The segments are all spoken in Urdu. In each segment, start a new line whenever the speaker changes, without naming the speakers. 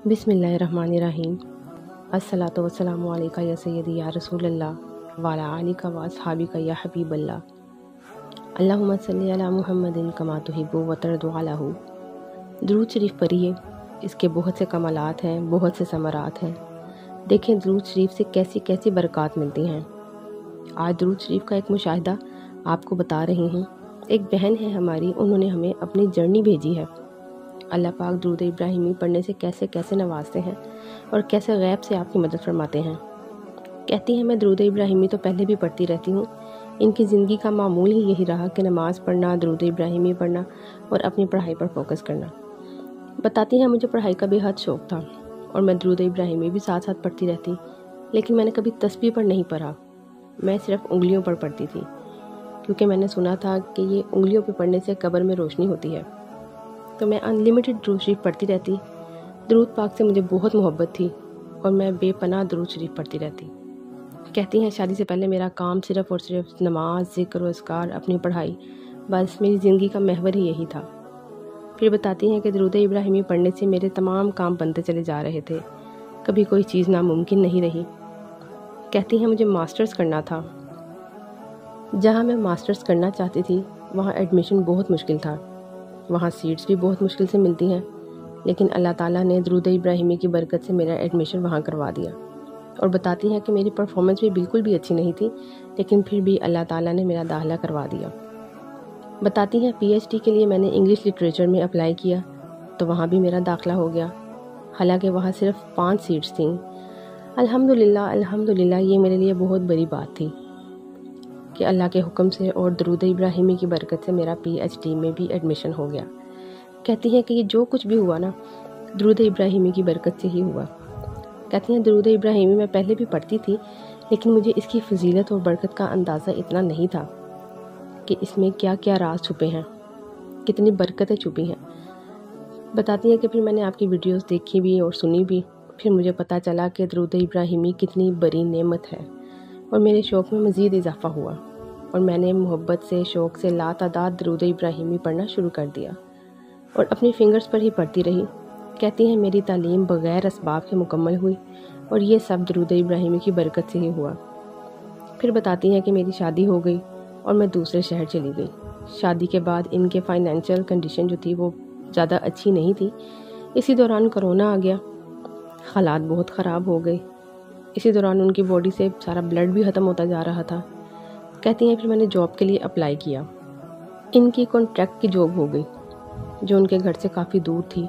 بسم اللہ الرحمن الرحیم۔ الصلاۃ والسلام علیکہ یا سیدی یا رسول اللہ وعلی آلک و اصحابک یا حبیب اللہ۔ اللہم صلی علی محمد کما تحب و ترضی علیہ۔ درود شریف پڑھیے، اس کے بہت سے کمالات ہیں، بہت سے ثمرات ہیں۔ دیکھیں درود شریف سے کیسی کیسی برکات ملتی ہیں۔ آج درود شریف کا ایک مشاہدہ آپ کو بتا رہی ہوں۔ ایک بہن ہے ہماری، انہوں نے ہمیں اپنی جرنی بھیجی ہے۔ اللہ پاک درود ابراہیمی پڑھنے سے کیسے کیسے نوازتے ہیں اور کیسے غیب سے آپ کی مدد فرماتے ہیں۔ کہتی ہیں میں درود ابراہیمی تو پہلے بھی پڑھتی رہتی ہوں، ان کی زندگی کا معمول ہی یہی رہا کہ نماز پڑھنا، درود ابراہیمی پڑھنا اور اپنی پڑھائی پر فوکس کرنا۔ بتاتی ہیں مجھے پڑھائی کا بے حد شوق تھا اور میں درود ابراہیمی بھی ساتھ ساتھ پڑھتی رہتی، لیکن میں نے کبھی تسبیح پر نہیں پڑھا، میں صرف انگلیوں پر پڑھتی تھی، کیونکہ میں نے سنا تھا کہ یہ انگلیوں پہ پڑھنے سے قبر میں روشنی ہوتی ہے۔ تو میں انلیمیٹڈ درود شریف پڑھتی رہتی۔ درود پاک سے مجھے بہت محبت تھی اور میں بے پناہ درود شریف پڑھتی رہتی۔ کہتی ہیں شادی سے پہلے میرا کام صرف اور صرف نماز، ذکر و اذکار، اپنی پڑھائی، بس میری زندگی کا محور ہی یہی تھا۔ پھر بتاتی ہیں کہ درود ابراہیمی پڑھنے سے میرے تمام کام بنتے چلے جا رہے تھے، کبھی کوئی چیز ناممکن نہیں رہی۔ کہتی ہیں مجھے ماسٹرز کرنا تھا، جہاں میں ماسٹرز کرنا چاہتی تھی وہاں ایڈمیشن بہت مشکل تھا، وہاں سیٹس بھی بہت مشکل سے ملتی ہیں، لیکن اللہ تعالیٰ نے درود ابراہیمی کی برکت سے میرا ایڈمیشن وہاں کروا دیا۔ اور بتاتی ہیں کہ میری پرفارمنس بھی بالکل بھی اچھی نہیں تھی، لیکن پھر بھی اللہ تعالیٰ نے میرا داخلہ کروا دیا۔ بتاتی ہیں پی ایچ ڈی کے لیے میں نے انگلش لٹریچر میں اپلائی کیا تو وہاں بھی میرا داخلہ ہو گیا، حالانکہ وہاں صرف 5 سیٹس تھیں۔ الحمدللہ یہ میرے لیے بہت بڑی بات تھی کہ اللہ کے حکم سے اور درود ابراہیمی کی برکت سے میرا پی ایچ ڈی میں بھی ایڈمیشن ہو گیا۔ کہتی ہیں کہ یہ جو کچھ بھی ہوا نا، درود ابراہیمی کی برکت سے ہی ہوا۔ کہتی ہیں درود ابراہیمی میں پہلے بھی پڑھتی تھی، لیکن مجھے اس کی فضیلت اور برکت کا اندازہ اتنا نہیں تھا کہ اس میں کیا کیا راز چھپے ہیں، کتنی برکتیں چھپی ہیں۔ بتاتی ہیں کہ پھر میں نے آپ کی ویڈیوز دیکھی بھی اور سنی بھی، پھر مجھے پتہ چلا کہ درود ابراہیمی کتنی بڑی نعمت ہے، اور میرے شوق میں مزید اضافہ ہوا اور میں نے محبت سے، شوق سے لاتعداد درود ابراہیمی پڑھنا شروع کر دیا اور اپنی فنگرز پر ہی پڑھتی رہی۔ کہتی ہیں میری تعلیم بغیر اسباب کے مکمل ہوئی اور یہ سب درود ابراہیمی کی برکت سے ہی ہوا۔ پھر بتاتی ہیں کہ میری شادی ہو گئی اور میں دوسرے شہر چلی گئی۔ شادی کے بعد ان کے فائنینشیل کنڈیشن جو تھی وہ زیادہ اچھی نہیں تھی۔ اسی دوران کرونا آ گیا، حالات بہت خراب ہو گئے۔ اسی دوران ان کی باڈی سے سارا بلڈ بھی ختم ہوتا جا رہا تھا۔ کہتی ہیں پھر میں نے جاب کے لیے اپلائی کیا۔ ان کی کانٹریکٹ کی جاب ہو گئی جو ان کے گھر سے کافی دور تھی،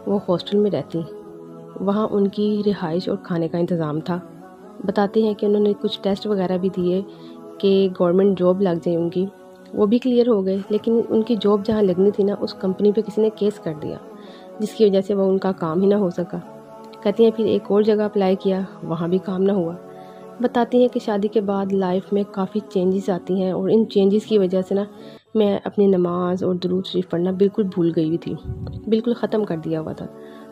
وہ ہاسٹل میں رہتی، وہاں ان کی رہائش اور کھانے کا انتظام تھا۔ بتاتی ہیں کہ انہوں نے کچھ ٹیسٹ وغیرہ بھی دیے کہ گورنمنٹ جاب لگ جائے ان کی، وہ بھی کلیئر ہو گئے، لیکن ان کی جاب جہاں لگنی تھی نا، اس کمپنی پہ کسی نے کیس کر دیا، جس کی وجہ سے وہ ان کا کام ہی نہ ہو سکا۔ کہتی ہیں پھر ایک اور جگہ اپلائی کیا، وہاں بھی کام نہ ہوا۔ بتاتی ہیں کہ شادی کے بعد لائف میں کافی چینجز آتی ہیں اور ان چینجز کی وجہ سے نا میں اپنی نماز اور درود شریف پڑھنا بالکل بھول گئی ہوئی تھی، بالکل ختم کر دیا ہوا تھا۔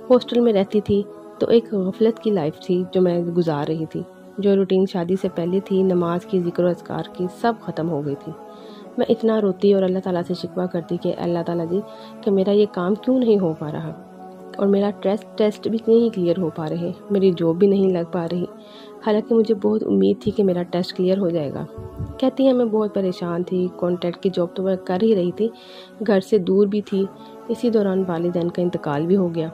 ہاسٹل میں رہتی تھی تو ایک غفلت کی لائف تھی جو میں گزار رہی تھی، جو روٹین شادی سے پہلے تھی، نماز کی، ذکر و اذکار کی، سب ختم ہو گئی تھی۔ میں اتنا روتی اور اللہ تعالیٰ سے شکوہ کرتی کہ اللہ تعالیٰ جی کہ میرا یہ کام کیوں نہیں ہو پا رہا، اور میرا ٹیسٹ بھی نہیں کلیئر ہو پا رہے، میری جاب بھی نہیں لگ پا رہی، حالانکہ مجھے بہت امید تھی کہ میرا ٹیسٹ کلیئر ہو جائے گا۔ کہتی ہیں میں بہت پریشان تھی، کانٹریکٹ کی جاب تو میں کر ہی رہی تھی، گھر سے دور بھی تھی، اسی دوران والدین کا انتقال بھی ہو گیا۔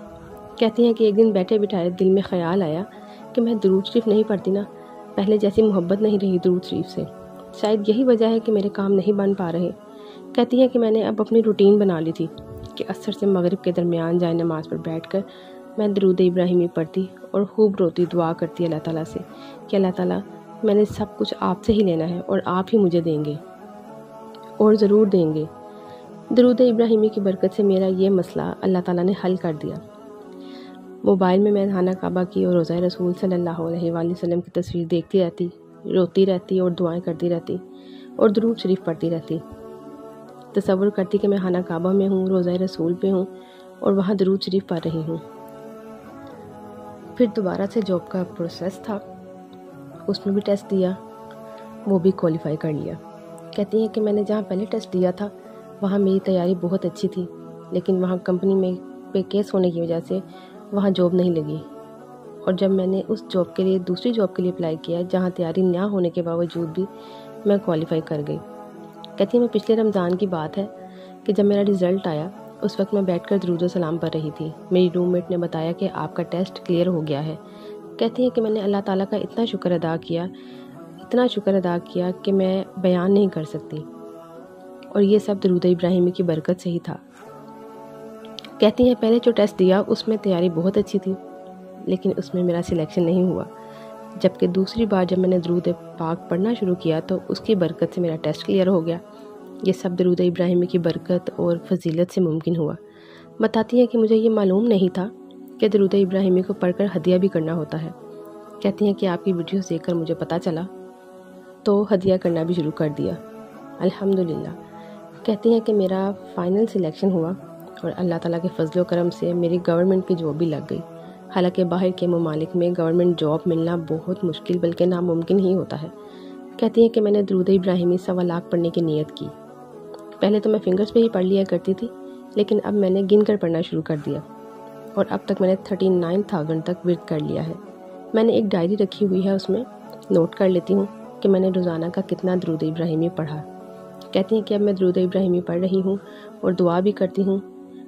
کہتی ہیں کہ ایک دن بیٹھے بٹھائے دل میں خیال آیا کہ میں درود شریف نہیں پڑھتی نا، پہلے جیسی محبت نہیں رہی درود شریف سے، شاید یہی وجہ ہے کہ میرے کام نہیں بن پا رہے۔ کہتی ہیں کہ میں نے اب اپنی روٹین بنا لی تھی کہ عصر سے مغرب کے درمیان جائے نماز پر بیٹھ کر میں درود ابراہیمی پڑھتی اور خوب روتی، دعا کرتی اللہ تعالیٰ سے کہ اللہ تعالیٰ میں نے سب کچھ آپ سے ہی لینا ہے اور آپ ہی مجھے دیں گے اور ضرور دیں گے۔ درود ابراہیمی کی برکت سے میرا یہ مسئلہ اللہ تعالیٰ نے حل کر دیا۔ موبائل میں خانہ کعبہ کی اور روضہ رسول صلی اللہ علیہ وآلہ وسلم کی تصویر دیکھتی رہتی، روتی رہتی اور دعائیں کرتی رہتی اور درود شریف پڑھتی رہتی۔ تصور کرتی کہ میں خانہ کعبہ میں ہوں، روضہ رسول پہ ہوں اور وہاں درود شریف پڑھ رہی ہوں۔ پھر دوبارہ سے جاب کا پروسیس تھا، اس میں بھی ٹیسٹ دیا، وہ بھی کوالیفائی کر لیا۔ کہتی ہیں کہ میں نے جہاں پہلے ٹیسٹ دیا تھا وہاں میری تیاری بہت اچھی تھی، لیکن وہاں کمپنی میں پہ کیس ہونے کی وجہ سے وہاں جاب نہیں لگی، اور جب میں نے اس جاب کے لیے دوسری جاب کے لیے اپلائی کیا جہاں تیاری نہ ہونے کے باوجود بھی میں کوالیفائی کر گئی۔ کہتی ہیں میں پچھلے رمضان کی بات ہے کہ جب میرا رزلٹ آیا اس وقت میں بیٹھ کر درود و سلام پڑھ رہی تھی۔ میری روم میٹ نے بتایا کہ آپ کا ٹیسٹ کلیئر ہو گیا ہے۔ کہتی ہیں کہ میں نے اللہ تعالیٰ کا اتنا شکر ادا کیا کہ میں بیان نہیں کر سکتی، اور یہ سب درود ابراہیمی کی برکت سے ہی تھا۔ کہتی ہیں پہلے جو ٹیسٹ دیا اس میں تیاری بہت اچھی تھی، لیکن اس میں میرا سلیکشن نہیں ہوا، جبکہ دوسری بار جب میں نے درود پاک پڑھنا شروع کیا تو اس کی برکت سے میرا ٹیسٹ کلیئر ہو گیا۔ یہ سب درود ابراہیمی کی برکت اور فضیلت سے ممکن ہوا۔ بتاتی ہیں کہ مجھے یہ معلوم نہیں تھا کہ درود ابراہیمی کو پڑھ کر ہدیہ بھی کرنا ہوتا ہے۔ کہتی ہیں کہ آپ کی ویڈیوز دیکھ کر مجھے پتہ چلا تو ہدیہ کرنا بھی شروع کر دیا، الحمدللہ۔ کہتی ہیں کہ میرا فائنل سلیکشن ہوا اور اللہ تعالیٰ کے فضل و کرم سے میری گورنمنٹ کی جاب بھی لگ گئی۔ حالانکہ باہر کے ممالک میں گورنمنٹ جاب ملنا بہت مشکل بلکہ ناممکن ہی ہوتا ہے۔ کہتی ہیں کہ میں نے درود ابراہیمی 1.25 لاکھ پڑھنے کی نیت کی۔ پہلے تو میں فنگرز پہ ہی پڑھ لیا کرتی تھی، لیکن اب میں نے گن کر پڑھنا شروع کر دیا، اور اب تک میں نے 39,000 تک ورد کر لیا ہے۔ میں نے ایک ڈائری رکھی ہوئی ہے، اس میں نوٹ کر لیتی ہوں کہ میں نے روزانہ کا کتنا درود ابراہیمی پڑھا۔ کہتی ہیں کہ اب میں درود ابراہیمی پڑھ رہی ہوں اور دعا بھی کرتی ہوں،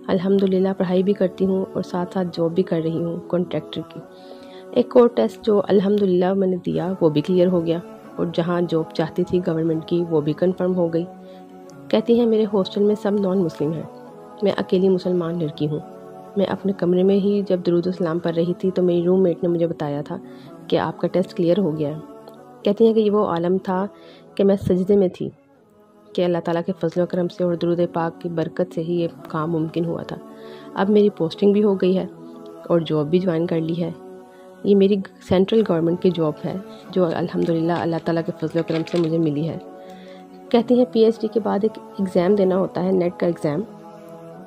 الحمدللہ پڑھائی بھی کرتی ہوں، اور ساتھ ساتھ جاب بھی کر رہی ہوں کانٹریکٹر کی۔ ایک اور ٹیسٹ جو الحمدللہ میں نے دیا وہ بھی کلیئر ہو گیا، اور جہاں جاب چاہتی تھی گورنمنٹ کی وہ بھی کنفرم ہو گئی۔ کہتی ہیں میرے ہاسٹل میں سب نان مسلم ہیں، میں اکیلی مسلمان لڑکی ہوں۔ میں اپنے کمرے میں ہی جب درود و سلام پڑھ رہی تھی تو میری روم میٹ نے مجھے بتایا تھا کہ آپ کا ٹیسٹ کلیئر ہو گیا ہے۔ کہتی ہیں کہ یہ وہ عالم تھا کہ میں سجدے میں تھی کہ اللہ تعالیٰ کے فضل و کرم سے اور درود پاک کی برکت سے ہی یہ کام ممکن ہوا تھا۔ اب میری پوسٹنگ بھی ہو گئی ہے اور جاب بھی جوائن کر لی ہے۔ یہ میری سینٹرل گورنمنٹ کی جاب ہے جو الحمدللہ اللہ تعالیٰ کے فضل و کرم سے مجھے ملی ہے۔ کہتی ہیں پی ایچ ڈی کے بعد ایک ایگزام دینا ہوتا ہے، نیٹ کا ایگزام،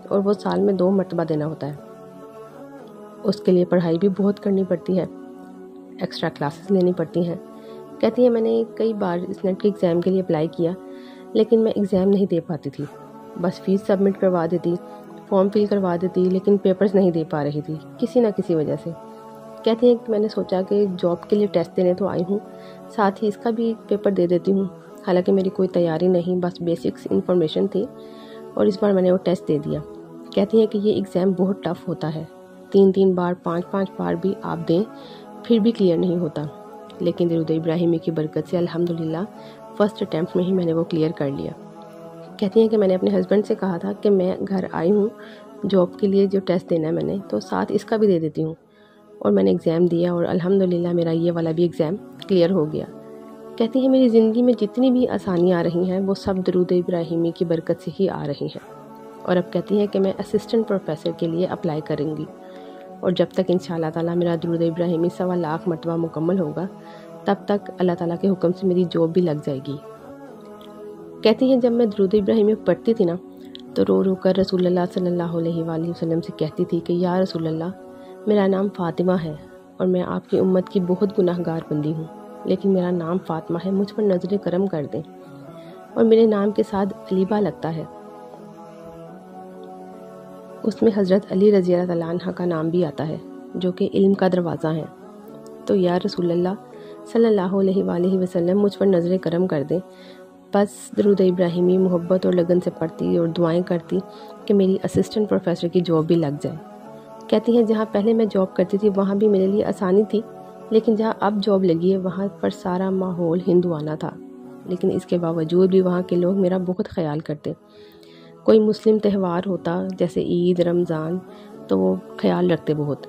اور وہ سال میں 2 مرتبہ دینا ہوتا ہے۔ اس کے لیے پڑھائی بھی بہت کرنی پڑتی ہے، ایکسٹرا کلاسز لینی پڑتی ہیں۔ کہتی ہیں میں نے کئی بار اس نیٹ کے ایگزام کے لیے اپلائی کیا، لیکن میں ایگزام نہیں دے پاتی تھی، بس فیس سبمٹ کروا دیتی، فارم فل کروا دیتی، لیکن پیپرز نہیں دے پا رہی تھی کسی نہ کسی وجہ سے۔ کہتی ہیں کہ میں نے سوچا کہ جاب کے لیے ٹیسٹ دینے تو آئی ہوں، ساتھ ہی اس کا بھی پیپر دے دیتی ہوں۔ حالانکہ میری کوئی تیاری نہیں، بس بیسکس انفارمیشن تھی، اور اس بار میں نے وہ ٹیسٹ دے دیا۔ کہتی ہیں کہ یہ ایگزام بہت ٹف ہوتا ہے، 3 بار 5 بار بھی آپ دیں پھر بھی کلیئر نہیں ہوتا، لیکن درود ابراہیمی کی برکت سے الحمدللہ فرسٹ اٹیمپٹ میں ہی میں نے وہ کلیئر کر لیا۔ کہتی ہیں کہ میں نے اپنے ہسبینڈ سے کہا تھا کہ میں گھر آئی ہوں جاب کے لیے جو ٹیسٹ دینا ہے میں نے، تو ساتھ اس کا بھی دے دیتی ہوں، اور میں نے ایگزام دیا اور الحمدللہ میرا یہ والا بھی ایگزام کلیئر ہو گیا۔ کہتی ہیں میری زندگی میں جتنی بھی آسانیاں آ رہی ہیں وہ سب درود ابراہیمی کی برکت سے ہی آ رہی ہیں، اور اب کہتی ہیں کہ میں اسسٹنٹ پروفیسر کے لیے اپلائی کریں گی، اور جب تک انشاءاللہ تعالیٰ میرا درود ابراہیمی 1.25 لاکھ مرتبہ مکمل ہوگا تب تک اللہ تعالیٰ کے حکم سے میری جاب بھی لگ جائے گی۔ کہتی ہیں جب میں درود ابراہیمی پڑھتی تھی نا تو رو رو کر رسول اللہ صلی اللہ علیہ وآلہ وسلم سے کہتی تھی کہ یا رسول اللہ، میرا نام فاطمہ ہے اور میں آپ کی امت کی بہت گناہ گار بندی ہوں، لیکن میرا نام فاطمہ ہے، مجھ پر نظر کرم کر دیں، اور میرے نام کے ساتھ علیبہ لگتا ہے، اس میں حضرت علی رضی اللہ تعالیٰ عنہ کا نام بھی آتا ہے جو کہ علم کا دروازہ ہے، تو یا رسول اللہ صلی اللہ علیہ وآلہ وسلم مجھ پر نظر کرم کر دیں۔ بس درود ابراہیمی محبت اور لگن سے پڑھتی اور دعائیں کرتی کہ میری اسسٹنٹ پروفیسر کی جاب بھی لگ جائے۔ کہتی ہیں جہاں پہلے میں جاب کرتی تھی وہاں بھی میرے لیے آسانی تھی، لیکن جہاں اب جاب لگی ہے وہاں پر سارا ماحول ہندوانہ تھا، لیکن اس کے باوجود بھی وہاں کے لوگ میرا بہت خیال کرتے۔ کوئی مسلم تہوار ہوتا جیسے عید، رمضان، تو وہ خیال رکھتے بہت۔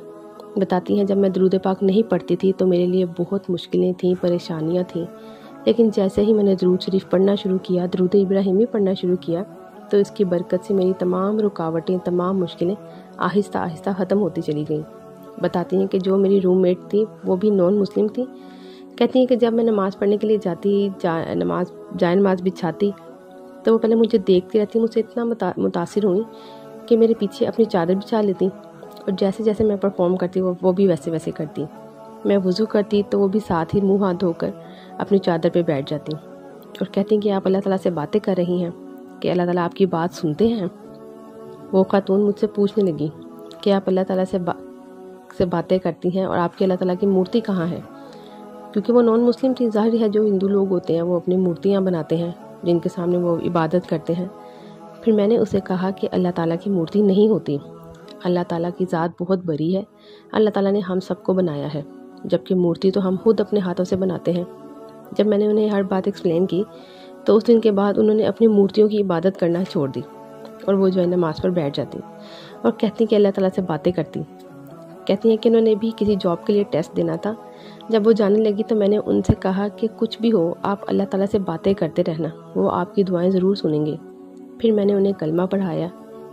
بتاتی ہیں جب میں درود پاک نہیں پڑھتی تھی تو میرے لیے بہت مشکلیں تھیں، پریشانیاں تھیں، لیکن جیسے ہی میں نے درود شریف پڑھنا شروع کیا، درود ابراہیمی پڑھنا شروع کیا، تو اس کی برکت سے میری تمام رکاوٹیں، تمام مشکلیں آہستہ آہستہ ختم ہوتی چلی گئیں۔ بتاتی ہیں کہ جو میری روم میٹ تھی وہ بھی نان مسلم تھی۔ کہتی ہیں کہ جب میں نماز پڑھنے کے لیے جاتی، جائے نماز بچھاتی، تو وہ پہلے مجھے دیکھتی رہتی، مجھ سے اتنا متاثر ہوئی کہ میرے پیچھے اپنی چادر بچھا لیتی، اور جیسے جیسے میں پرفارم کرتی وہ بھی ویسے ویسے کرتی۔ میں وضو کرتی تو وہ بھی ساتھ ہی منہ ہاتھ دھو کر اپنی چادر پہ بیٹھ جاتی، اور کہتی ہیں کہ آپ اللہ تعالیٰ سے باتیں کر رہی ہیں، کہ اللہ تعالیٰ آپ کی بات سنتے ہیں۔ وہ خاتون مجھ سے پوچھنے لگی کہ آپ اللہ تعالیٰ سے سے باتیں کرتی ہیں اور آپ کے اللہ تعالیٰ کی مورتی کہاں ہے؟ کیونکہ وہ نان مسلم تھی، ظاہر ہے جو ہندو لوگ ہوتے ہیں وہ اپنی مورتیاں بناتے ہیں جن کے سامنے وہ عبادت کرتے ہیں۔ پھر میں نے اسے کہا کہ اللہ تعالیٰ کی مورتی نہیں ہوتی، اللہ تعالیٰ کی ذات بہت بڑی ہے، اللہ تعالیٰ نے ہم سب کو بنایا ہے، جبکہ مورتی تو ہم خود اپنے ہاتھوں سے بناتے ہیں۔ جب میں نے انہیں ہر بات ایکسپلین کی تو اس دن کے بعد انہوں نے اپنی مورتیوں کی عبادت کرنا چھوڑ دی اور وہ جو ہے نماز پر بیٹھ جاتی اور کہتی کہ اللہ تعالیٰ سے باتیں کرتی۔ کہتی ہیں کہ انہوں نے بھی کسی جاب کے لیے ٹیسٹ دینا تھا، جب وہ جانے لگی تو میں نے ان سے کہا کہ کچھ بھی ہو آپ اللہ تعالیٰ سے باتیں کرتے رہنا، وہ آپ کی دعائیں ضرور سنیں گے۔ پھر میں نے انہیں کلمہ پڑھایا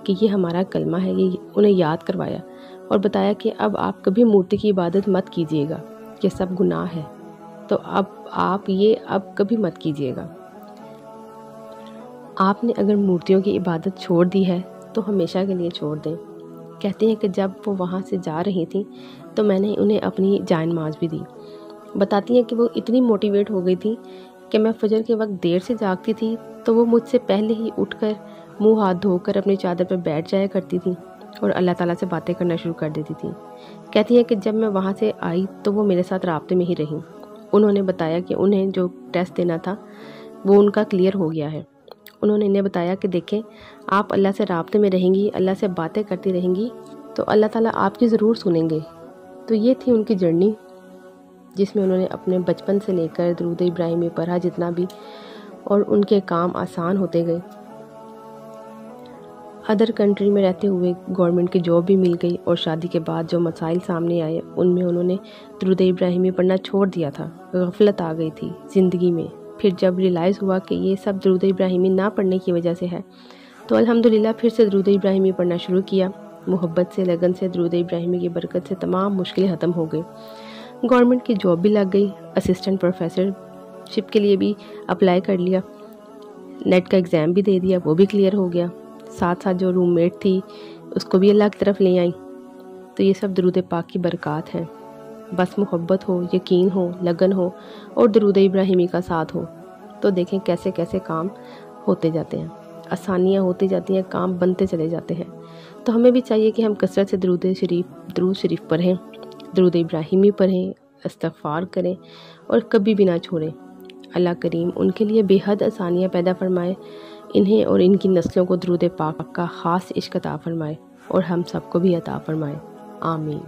کہ یہ ہمارا کلمہ ہے، یہ انہیں یاد کروایا اور بتایا کہ اب آپ کبھی مورتی کی عبادت مت کیجیے گا، یہ سب گناہ ہے، تو اب آپ یہ اب کبھی مت کیجیے گا۔ آپ نے اگر مورتیوں کی عبادت چھوڑ دی ہے تو ہمیشہ کے لیے چھوڑ دیں۔ کہتی ہیں کہ جب وہ وہاں سے جا رہی تھیں تو میں نے انہیں اپنی جائے نماز بھی دی۔ بتاتی ہیں کہ وہ اتنی موٹیویٹ ہو گئی تھی کہ میں فجر کے وقت دیر سے جاگتی تھی تو وہ مجھ سے پہلے ہی اٹھ کر منہ ہاتھ دھو کر اپنی چادر پر بیٹھ جایا کرتی تھی اور اللہ تعالیٰ سے باتیں کرنا شروع کر دیتی تھی۔ کہتی ہیں کہ جب میں وہاں سے آئی تو وہ میرے ساتھ رابطے میں ہی رہیں۔ انہوں نے بتایا کہ انہیں جو ٹیسٹ دینا تھا وہ ان کا کلیئر ہو گیا ہے۔ انہوں نے انہیں بتایا کہ دیکھیں آپ اللہ سے رابطے میں رہیں گی، اللہ سے باتیں کرتی رہیں گی تو اللہ تعالیٰ آپ کی ضرور سنیں گے۔ تو یہ تھی ان کی جرنی جس میں انہوں نے اپنے بچپن سے لے کر درود ابراہیمی پڑھا جتنا بھی، اور ان کے کام آسان ہوتے گئے۔ ادر کنٹری میں رہتے ہوئے گورنمنٹ کی جاب بھی مل گئی اور شادی کے بعد جو مسائل سامنے آئے ان میں انہوں نے درود ابراہیمی پڑھنا چھوڑ دیا تھا، غفلت آ گئی تھی زندگی میں۔ پھر جب ریلائز ہوا کہ یہ سب درود ابراہیمی نہ پڑھنے کی وجہ سے ہے تو الحمدللہ پھر سے درود ابراہیمی پڑھنا شروع کیا۔ محبت سے لگن سے درود ابراہیمی کی برکت سے تمام مشکلیں ختم ہو گئی۔ گورنمنٹ کی جاب بھی لگ گئی، اسسٹنٹ پروفیسر شپ کے لیے بھی اپلائی کر لیا، نیٹ کا ایگزام بھی دے دیا، وہ بھی کلیئر ہو گیا۔ ساتھ ساتھ جو روم میٹ تھی اس کو بھی اللہ کی طرف لے آئیں۔ تو یہ سب درود پاک کی برکات ہیں۔ بس محبت ہو، یقین ہو، لگن ہو اور درود ابراہیمی کا ساتھ ہو تو دیکھیں کیسے کیسے کام ہوتے جاتے ہیں، آسانیاں ہوتی جاتی ہیں، کام بنتے چلے جاتے ہیں۔ تو ہمیں بھی چاہیے کہ ہم کثرت سے درود شریف پڑھیں، درود ابراہیمی پڑھیں، استغفار کریں اور کبھی بھی نہ چھوڑیں۔ اللہ کریم ان کے لیے بے حد آسانیاں پیدا فرمائے، انہیں اور ان کی نسلوں کو درود پاک کا خاص عشق عطا فرمائے اور ہم سب کو بھی عطا فرمائے، آمین۔